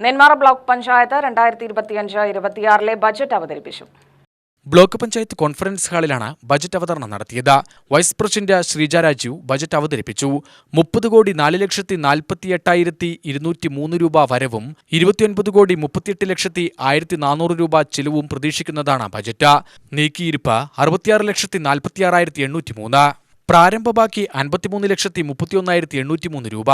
Nenmara block panchayat 2025-26 budget അവതരിപ്പിച്ചു. Block panchayat conference ഹാളിലാണ് budget അവതരണം നടത്തിയത്. Vice president Sreeja Raju budget അവതരിപ്പിച്ചു. 30,04,48,203 രൂപ വരവും 29,38,1400 രൂപ ചെലവും പ്രതീക്ഷിക്കുന്നതാണ് ബജറ്റ്. നീക്കിയിരിപ്പ് 66,46,803. പ്രാരംഭ ബാക്കി 53,31,803 രൂപ.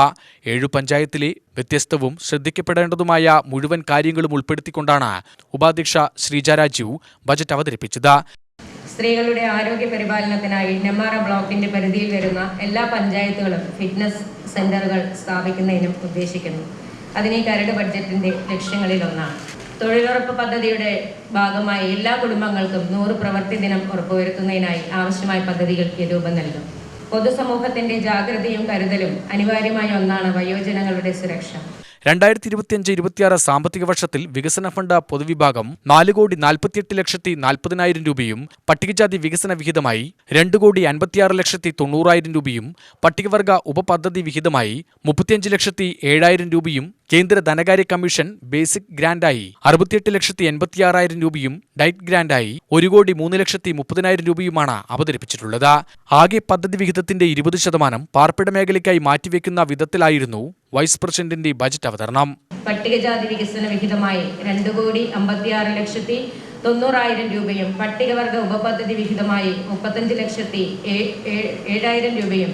7 പഞ്ചായത്തിലെ വ്യത്യസ്തവും ശ്രദ്ധിക്കപ്പെടേണ്ടതുമായ മുഴുവൻ കാര്യങ്ങളും ഉൾപ്പെടുത്തിക്കൊണ്ടാണ് ഉപാധ്യക്ഷ ശ്രീജ രാജു ബജറ്റ് അവതരിപ്പിച്ചത്. സ്ത്രീകളുടെ ആരോഗ്യ പരിപാലനത്തിനായി നെന്മാറ ബ്ലോക്കിന്റെ പരിധിയിൽ വരുന്ന എല്ലാ പഞ്ചായത്തുകളും ഫിറ്റ്നസ് സെന്ററുകൾ സ്ഥാപിക്കുന്നതിനും ഉദ്ദേശിക്കുന്നു. അതിന് കരട് ബഡ്ജറ്റിന്റെ ലക്ഷ്യങ്ങളിലൊന്നാണ്. തൊഴിലുറപ്പ് പദ്ധതിയുടെ ഭാഗമായി എല്ലാ കുടുംബങ്ങൾക്കും 100 പ്രവൃത്തി ദിനം ഉറപ്പുവരുത്തുന്നതിനായി ആവശ്യമായ പദ്ധതികൾക്ക് രൂപം നൽകും. പൊതുസമൂഹത്തിന്റെ ജാഗ്രതയും കരുതലും അനിവാര്യമായ ഒന്നാണ് വയോജനങ്ങളുടെ സുരക്ഷ. 2025-26 സാമ്പത്തിക വർഷത്തിൽ വികസന ഫണ്ട് പൊതുവിഭാഗം 4,48,40,000 രൂപയും പട്ടികജാതി വികസന വിഹിതമായി 2,56,90,000 രൂപയും പട്ടികവർഗ ഉപപദ്ധതി വിഹിതമായി 35,07,000 രൂപയും കേന്ദ്ര ധനകാര്യ കമ്മീഷൻ ബേസിക് ഗ്രാന്റായി 68,86,000 രൂപയും ഡയറ്റ് ഗ്രാന്റായി 1,03,30,000 രൂപയുമാണ് അവതരിപ്പിച്ചിട്ടുള്ളത്. ആകെ പദ്ധതി വിഹിതത്തിന്റെ 20% പാർപ്പിട മേഖലയ്ക്കായി മാറ്റിവെക്കുന്ന വിധത്തിലായിരുന്നു വൈസ് പ്രസിഡന്റിന്റെ ബജറ്റ് അവതരണം. പട്ടികജാതി വികസന വിഹിതമായി 2,56,90,000 രൂപയും പട്ടികവർഗ ഉപപദ്ധതി വിഹിതമായി 35,07,000 രൂപയും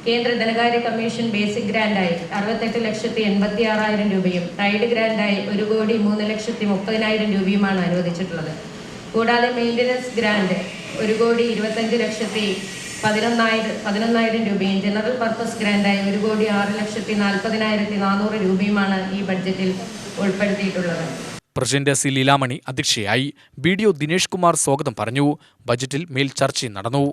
കേന്ദ്ര ധനകാര്യ കമ്മീഷൻ ബേസിക് ഗ്രാന്റായി 68,86,000 രൂപയും ടൈഡ് ഗ്രാന്റായി 1,03,30,000 രൂപയുമാണ് അനുവദിച്ചിട്ടുള്ളത്. കൂടാതെ മെയിൻ്റനൻസ് ഗ്രാന്റ് 1,25,11,000 രൂപയും ജനറൽ പർപ്പസ് ഗ്രാന്റായി 1,06,40,400 രൂപയുമാണ് ഈ ബഡ്ജറ്റിൽ ഉൾപ്പെടുത്തിയിട്ടുള്ളത്. പ്രസിഡന്റ് സി ലീലാമണി അധ്യക്ഷയായി. BDO ദിനേഷ് കുമാർ സ്വാഗതം പറഞ്ഞു. ബജറ്റിൽ മേൽ ചർച്ചയും നടന്നു.